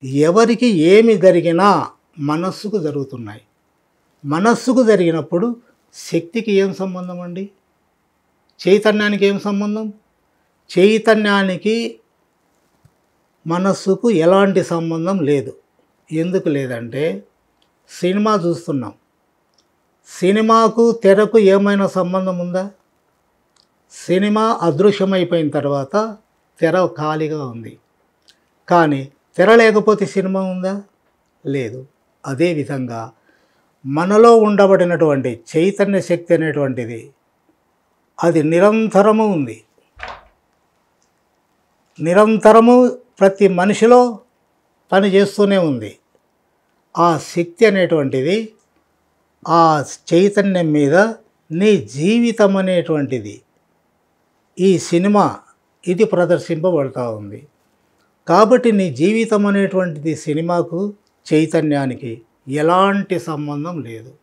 ఎవరికి ఏమి జరిగినా మనస్సుకు జరుగుతున్నాయి. మనస్సుకు జరిగినప్పుడు శక్తికి ఏం సంబంధం అండి? చైతన్యానికి ఏం సంబంధం? చైతన్యానికి మనస్సుకు ఎలాంటి సంబంధం లేదు. ఎందుకు లేదంటే సినిమా చూస్తున్నాం. సినిమాకు తెరకు ఏమైనా సంబంధం ఉందా? సినిమా అదృశ్యమైపోయిన తర్వాత తెర ఖాళీగా ఉంది. కానీ తెర లేకపోతే సినిమా ఉందా? లేదు. అదేవిధంగా మనలో ఉండబడినటువంటి చైతన్య శక్తి అనేటువంటిది అది నిరంతరము ఉంది. నిరంతరము ప్రతి మనిషిలో పని చేస్తూనే ఉంది. ఆ శక్తి అనేటువంటిది ఆ చైతన్యం మీద నీ జీవితం అనేటువంటిది ఈ సినిమా ఇది ప్రదర్శింపబడుతూ ఉంది. కాబట్టి నీ జీవితం అనేటువంటిది సినిమాకు చైతన్యానికి ఎలాంటి సంబంధం లేదు.